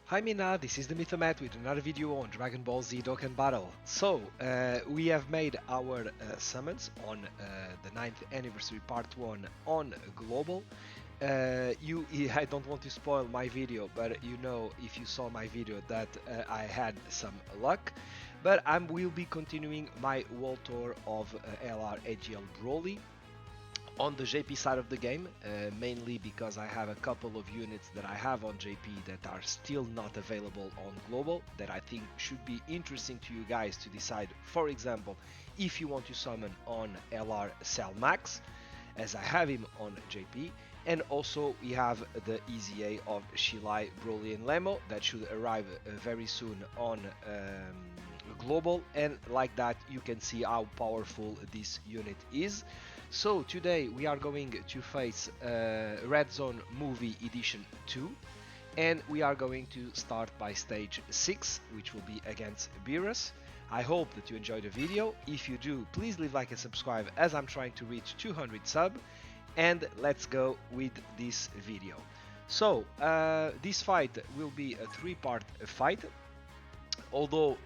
Hi Minna, this is the Mythomat with another video on Dragon Ball Z Dokkan Battle. So, we have made our summons on the 9th anniversary part 1 on Global. I don't want to spoil my video, but you know, if you saw my video, that I had some luck. But I will be continuing my World Tour of LR AGL Broly on the JP side of the game, mainly because I have a couple of units that I have on JP that are still not available on Global, that I think should be interesting to you guys to decide. For example, if you want to summon on LR Cell Max, as I have him on JP, and also we have the EZA of Shilai, Broly and Lemo that should arrive very soon on Global, and like that you can see how powerful this unit is. So today we are going to face RedZone Movie Edition 2, and we are going to start by stage 6, which will be against Beerus. I hope that you enjoyed the video. If you do, please leave a like and subscribe, as I'm trying to reach 200 subs. And let's go with this video. So this fight will be a 3-part fight. Although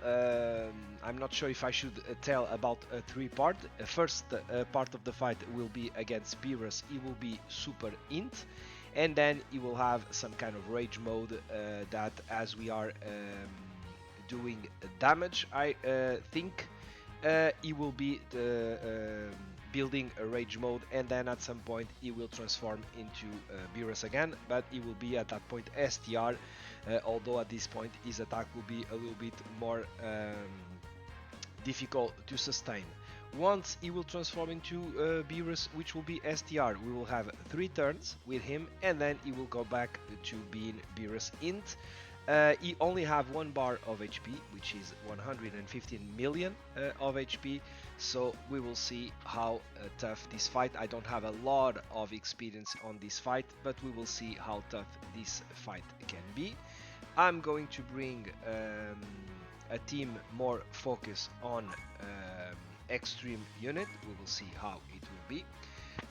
I'm not sure if I should tell about a 3-part. First part of the fight will be against Beerus. It will be super int, and then it will have some kind of rage mode that, as we are doing damage, I think it will be building a rage mode, and then at some point it will transform into Beerus again, but it will be at that point STR, although at this point his attack will be a little bit more difficult to sustain. Once he will transform into Beerus, which will be STR, we will have 3 turns with him, and then he will go back to being Beerus int. He only have 1 bar of HP, which is 115 million of HP, so we will see how tough this fight. I don't have a lot of experience on this fight, but we will see how tough this fight can be. I'm going to bring a team more focused on extreme unit. We will see how it will be.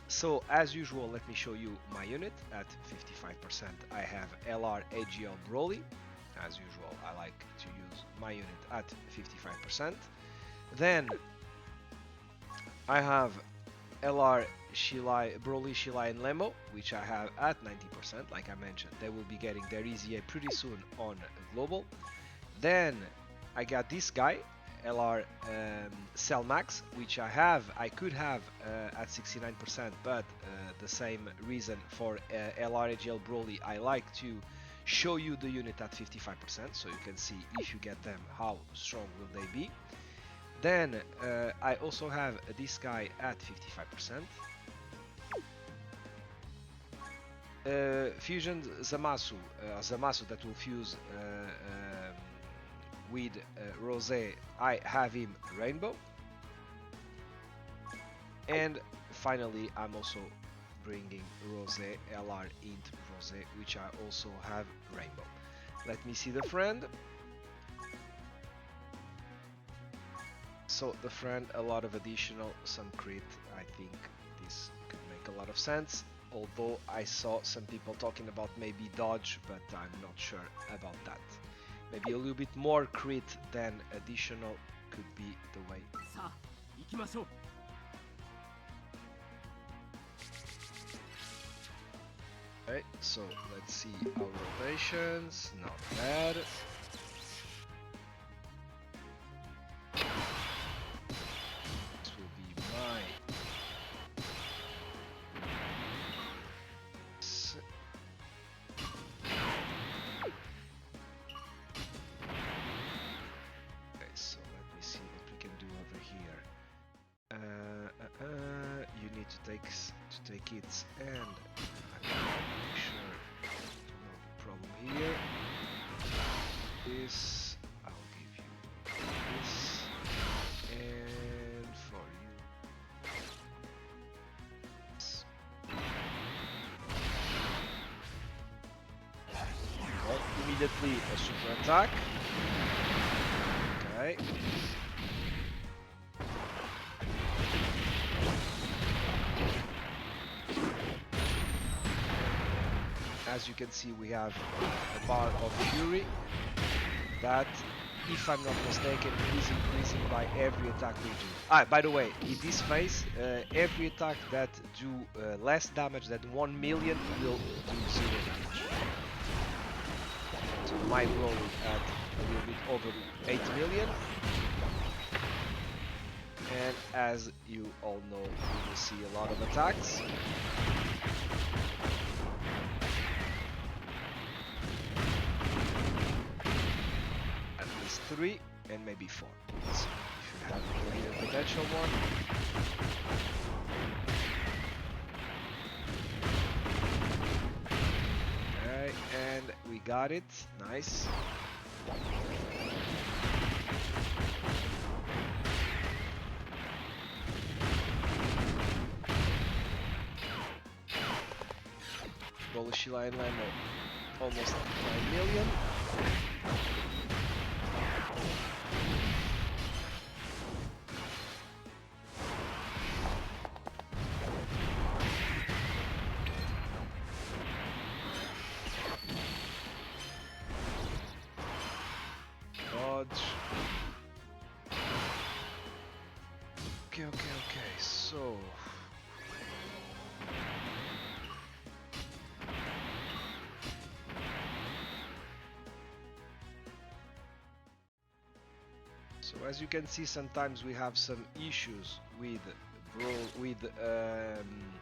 So as usual, let me show you my unit. At 55% I have LR AGL Broly. As usual, I like to use my unit at 55%. Then I have LR Shilai, Broly, Shilai and Lemo, which I have at 90%. Like I mentioned, they will be getting their EZA pretty soon on Global. Then I got this guy, LR Cell Max, which I could have at 69%, but the same reason for LR AGL Broly, I like to show you the unit at 55%, so you can see if you get them how strong will they be. Then I also have this guy at 55%. Fusion Zamasu, Zamasu that will fuse with Rose. I have him Rainbow. And finally I'm also bringing Rose, LR int Rose, which I also have Rainbow. Let me see the friend. So the friend, a lot of additional, some crit. I think this could make a lot of sense, although I saw some people talking about maybe dodge, but I'm not sure about that. Maybe a little bit more crit than additional could be the way. Okay, so let's see our rotations. Not bad. This will be my okay, so let me see what we can do over here. You need to take it, and make sure no problem here. This I'll give you this, and for you this. Well, immediately a super attack. Okay. as you can see, we have a bar of Fury that, if I'm not mistaken, is increasing by every attack we do. By the way, in this phase, every attack that do less damage than 1 million will do 0 damage. So my roll at a little bit over 8 million. And as you all know, we will see a lot of attacks. At least 3 and maybe 4. So if you have a potential one. Okay, and we got it. Nice. Bolishila and Lemo, almost 9 million. Dodge. Okay, so... So as you can see, sometimes we have some issues with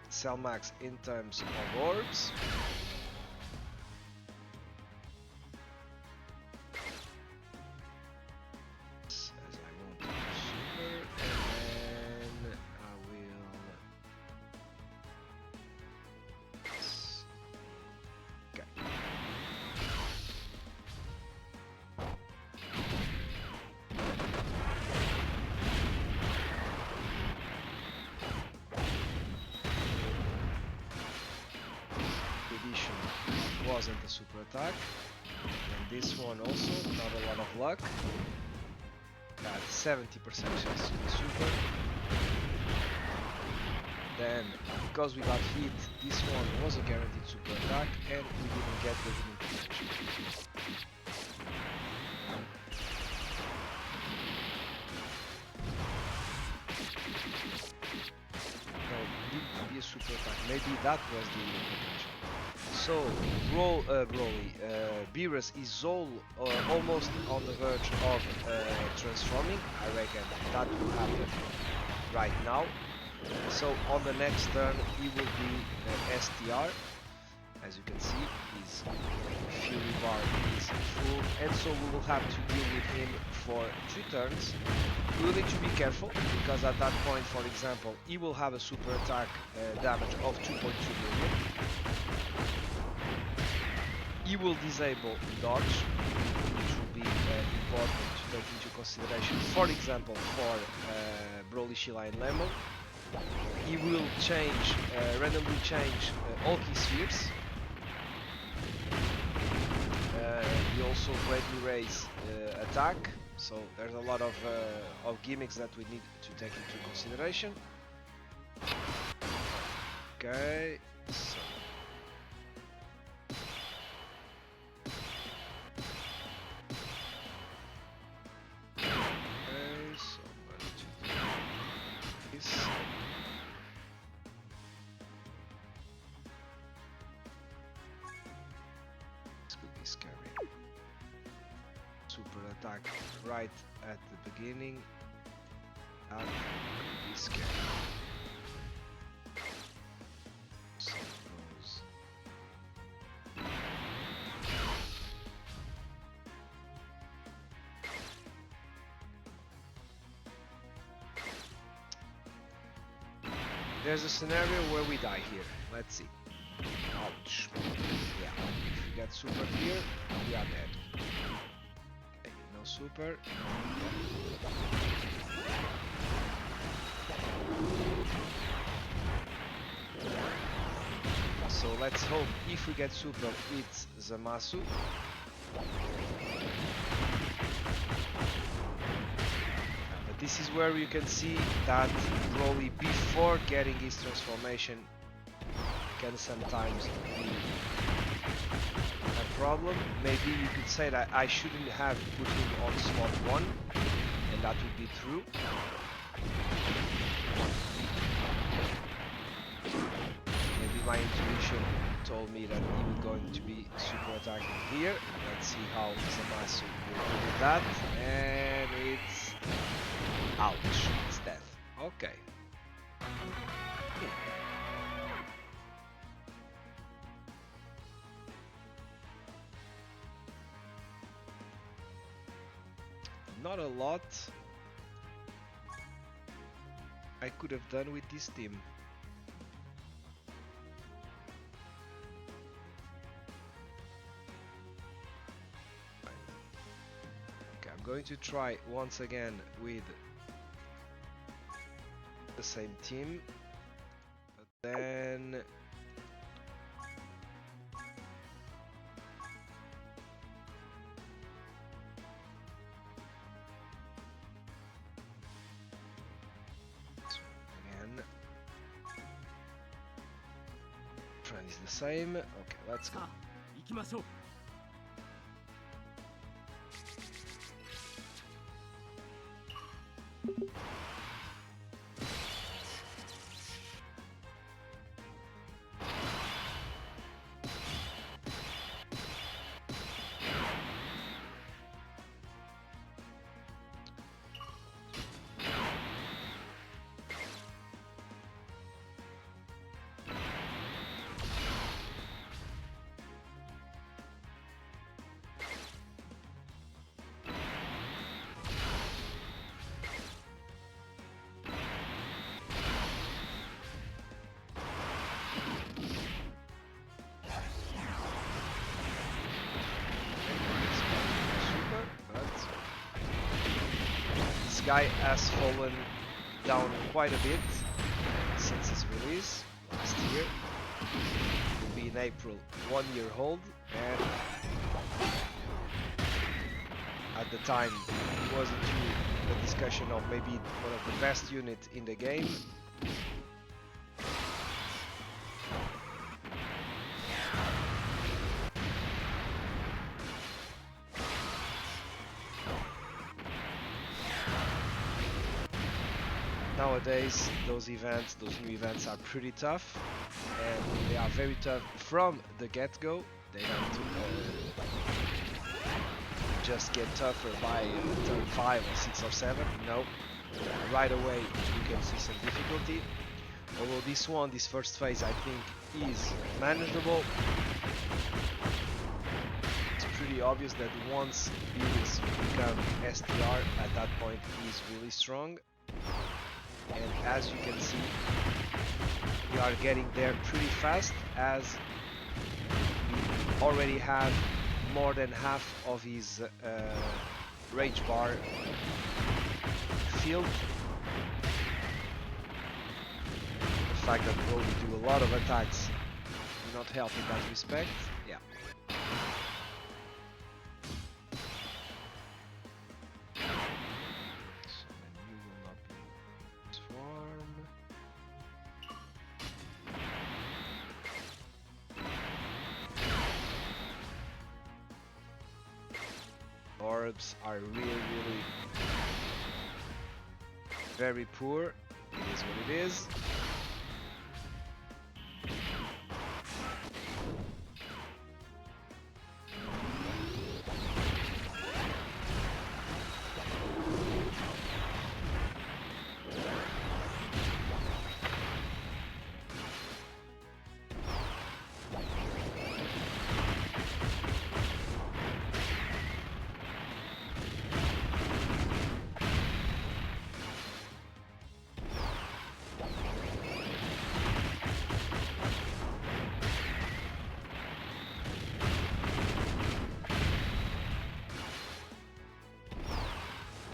Cellmax in terms of orbs. As I want to do super, and then I will. Okay. Wasn't a super attack, and this one also not a lot of luck. Got 70% chance to be super. Then, because we got hit, this one was a guaranteed super attack, and we didn't get the winning potential. No, it didn't be a super attack. Maybe that was the winning potential. So, Beerus is almost on the verge of transforming. I reckon that will happen right now. So, on the next turn, he will be STR. As you can see, his Fury bar is full, and so we will have to deal with him for 2 turns. We will need to be careful, because at that point, for example, he will have a super attack damage of 2.2 million. He will disable dodge, which will be important to take into consideration, for example, for Broly, Shila and Lemon. He will change, randomly change all key spheres. He also greatly raise attack, so there's a lot of gimmicks that we need to take into consideration. Okay, so. Scary. Super attack right at the beginning. That could be scary. Suppose. There's a scenario where we die here. Let's see. Ouch. Yeah. If we get super here, we are dead. Okay, no super. So let's hope if we get super, it's Zamasu. But this is where you can see that Broly, before getting his transformation, can sometimes be problem. Maybe you could say that I shouldn't have put him on slot 1, and that would be true. Maybe my intuition told me that he was going to be super attacking here. Let's see how Zamasu will do with that. And it's... ouch, it's death. Okay. Not a lot I could have done with this team. Okay, I'm going to try once again with the same team, but then trend is the same. Okay, let's go. Guy has fallen down quite a bit since his release last year. Will be in April, 1 year old, and at the time it wasn't really a discussion of maybe one of the best units in the game. Nowadays, those new events are pretty tough, and they are very tough from the get-go. They don't just get tougher by turn 5 or 6 or 7. No, right away you can see some difficulty. Although this first phase, I think is manageable. It's pretty obvious that once Beerus become STR, at that point he's really strong. And as you can see, we are getting there pretty fast, as we already have more than half of his rage bar filled. The fact that we only do a lot of attacks do not help in that respect. Yeah. Orbs are really very poor. It is what it is.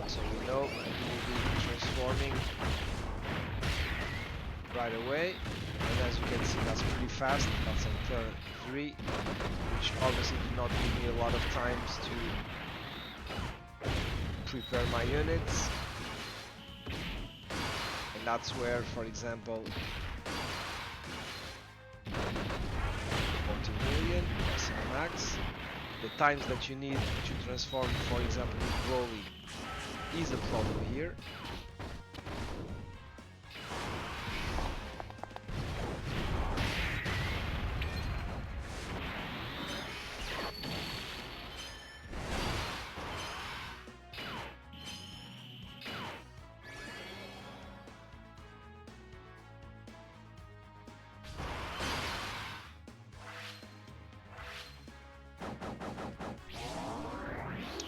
So we know he will be transforming right away, and as you can see, that's pretty fast. That's on turn 3, which obviously did not give me a lot of times to prepare my units. And that's where, for example, 14 million, that's our max. the times that you need to transform, for example, with Broly is a problem here.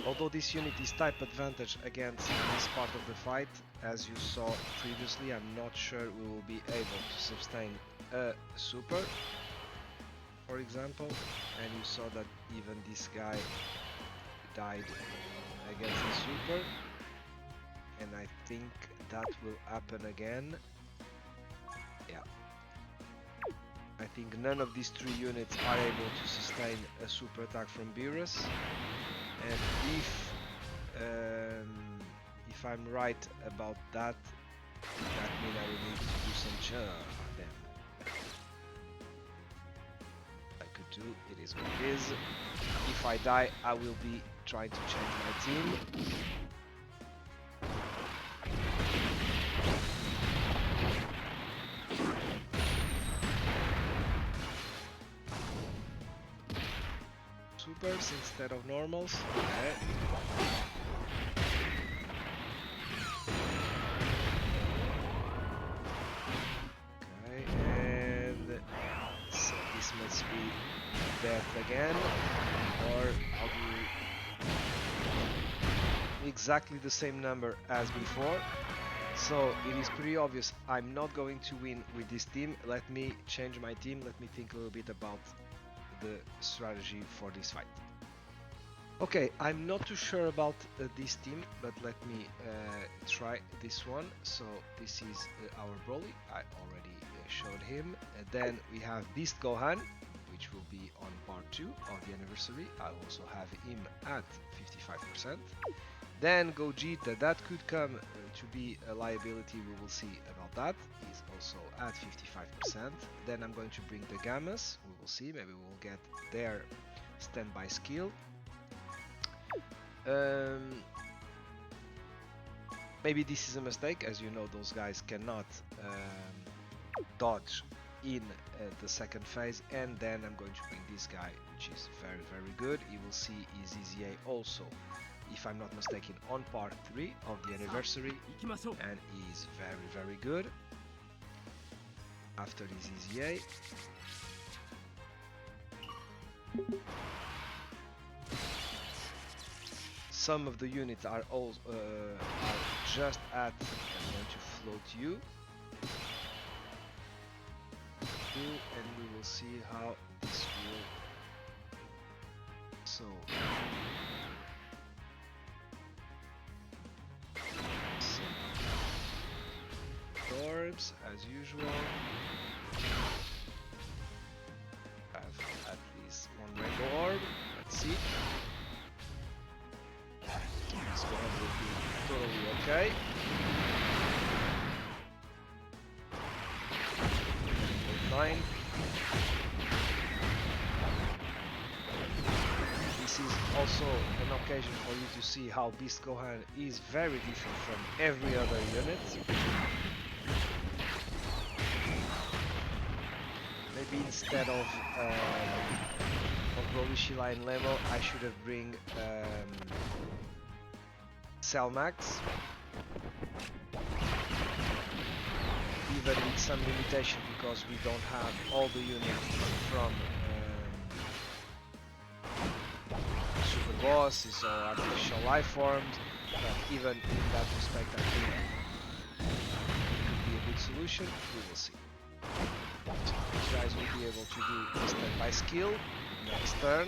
Although this unit is type advantage against this part of the fight, as you saw previously, I'm not sure we will be able to sustain a super, for example, and you saw that even this guy died against the super, and I think that will happen again. Yeah. I think none of these three units are able to sustain a super attack from Beerus. And if I'm right about that, that means I will need to do some damn. I could do, it is what it is. If I die, I will be trying to change my team. Supers instead of normals. Okay. And so this must be death again, or I'll do exactly the same number as before. So it is pretty obvious I'm not going to win with this team. Let me change my team. Let me think a little bit about the strategy for this fight. Okay, I'm not too sure about this team, but let me try this one. So this is our Broly. I already showed him. Then we have Beast Gohan, which will be on part 2 of the anniversary. I also have him at 55%. Then Gogeta, that could come to be a liability, we will see about that. He's also at 55%. Then I'm going to bring the Gammas, we will see, maybe we'll get their standby skill. Maybe this is a mistake, as you know those guys cannot dodge in the second phase, and then I'm going to bring this guy, which is very good. You will see his EZA also, if I'm not mistaken, on part 3 of the anniversary, and he's very good. After his EZA, some of the units are all are just at, I'm going to float you, and we will see how this will. So orbs as usual. Have at least one rainbow orb. Let's see. This one will be totally okay. Rainbow 9. This is also an occasion for you to see how Beast Gohan is very different from every other unit. Maybe instead of Broly, Sheila and Lemo, I should have bring Cell Max. Even with some limitation, because we don't have all the units from Super Bosses or artificial life forms, but even in that respect I think it could be a good solution. We will see. So these guys will be able to do the standby skill next turn.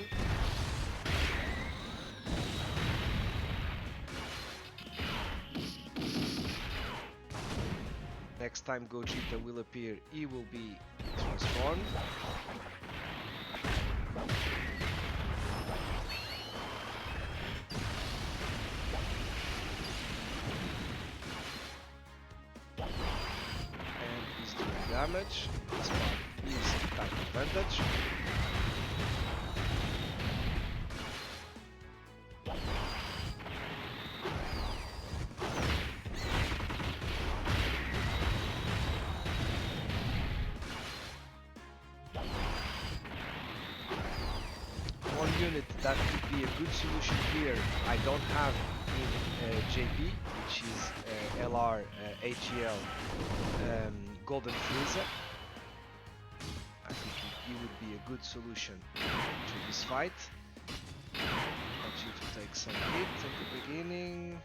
Next time Gogeta will appear, he will be transformed. And he's doing damage. This part is type advantage. unit that could be a good solution here, I don't have in JP, which is LR AGL Golden Freezer. I think he would be a good solution to this fight. Want you to take some hit at the beginning.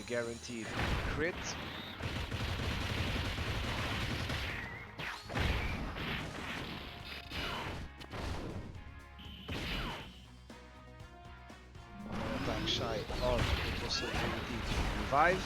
Guaranteed crit. Attack shy of the possibility to revive.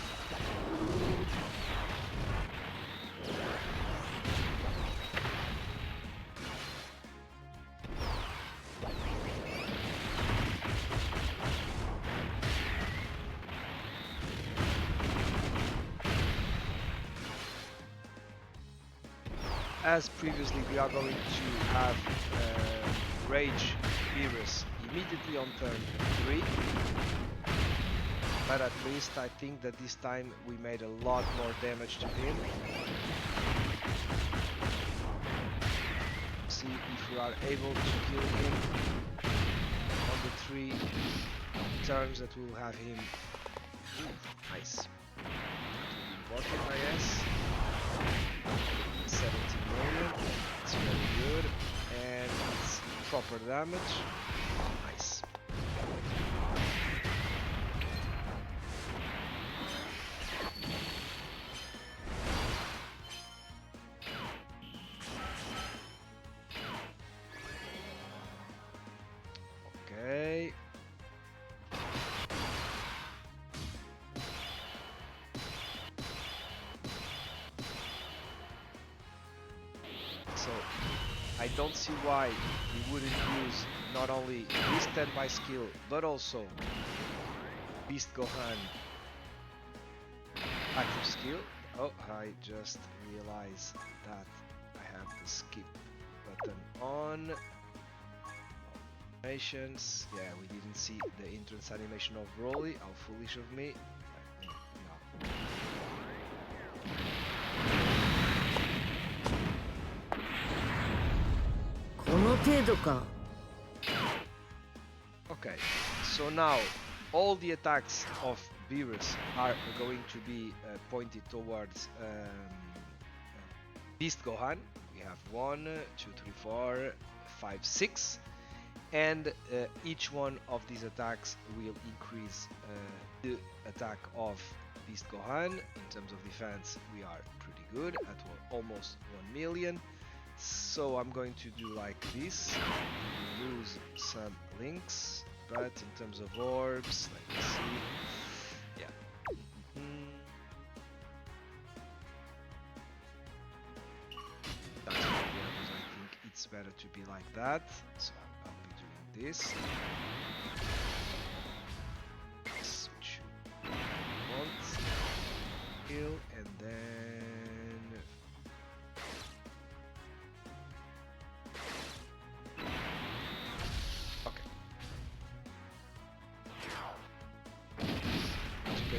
As previously, we are going to have Rage Beerus immediately on turn 3. But at least I think that this time we made a lot more damage to him. See if we are able to kill him on the 3 turns that we'll have him. Ooh, nice. That will be important, I guess. 17 million, it's very good, and it's proper damage, nice. Okay. So I don't see why we wouldn't use not only this standby skill, but also Beast Gohan active skill. Oh, I just realized that I have the skip button on. Animations. Yeah, we didn't see the entrance animation of Broly. How foolish of me. No. Okay, so now all the attacks of Beerus are going to be pointed towards Beast Gohan. We have 1, 2, 3, 4, 5, 6, and each one of these attacks will increase the attack of Beast Gohan. In terms of defense, we are pretty good at almost 1 million. So I'm going to do like this, lose some links, but in terms of orbs, let's see, yeah. That's what the others, I think it's better to be like that, so I'll be doing this. Switch once, heal, and then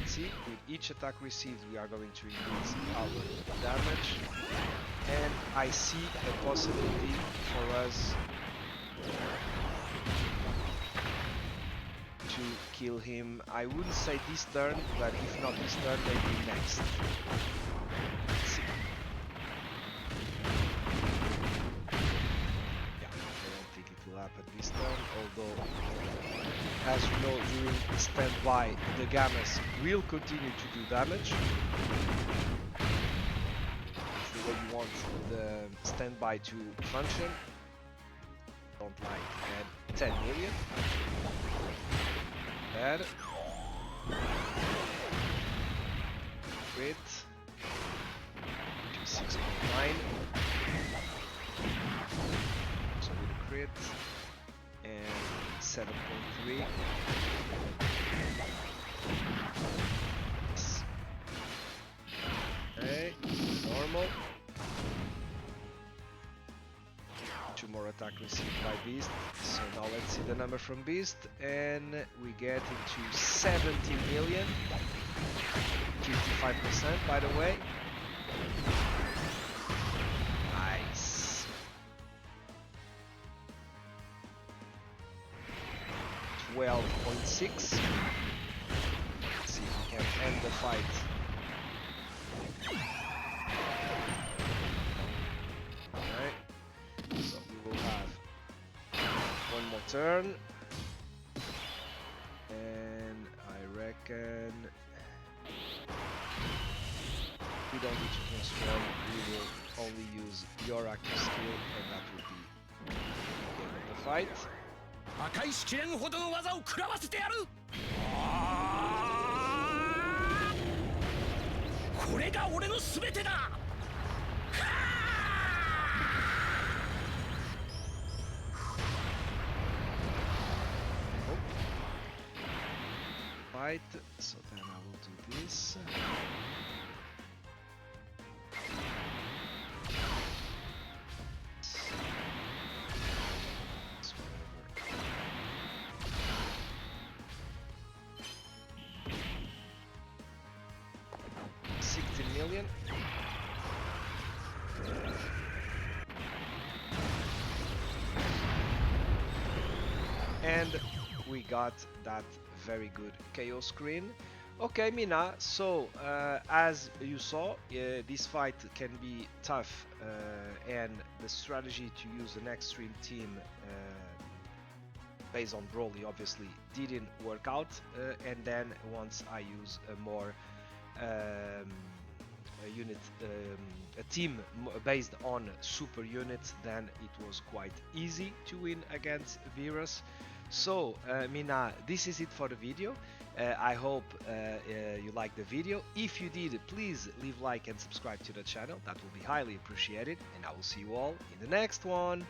see, with each attack received we are going to increase our damage, and I see a possibility for us to kill him. I wouldn't say this turn, but if not this turn, maybe next. Let's see. Yeah, I don't think it will happen this turn, although as you know, during standby, the Gammas will continue to do damage. It's the way you want the standby to function. Don't like 10 million. Bad. Crit. 6.9. crit. And 7.3. Okay, normal. 2 more attack received by Beast. So now let's see the number from Beast, and we get into 70 million. 55% by the way. Nice. 12.6. Let's see if we can end the fight. Alright. So we will have one more turn. And I reckon we don't need to transform, we will only use your active skill, and that will be the end of the fight. 赤い試練ほどの技を食らわせてやる。これが俺の全てだ。Fight, so then I will do this. Million. And we got that very good KO screen. Okay, Minna, so as you saw, this fight can be tough, and the strategy to use an extreme team based on Broly obviously didn't work out, and then once I use a more a team based on super units, then it was quite easy to win against Beerus. So Minna, this is it for the video. I hope you liked the video. If you did, please leave like and subscribe to the channel. That will be highly appreciated, and I will see you all in the next one.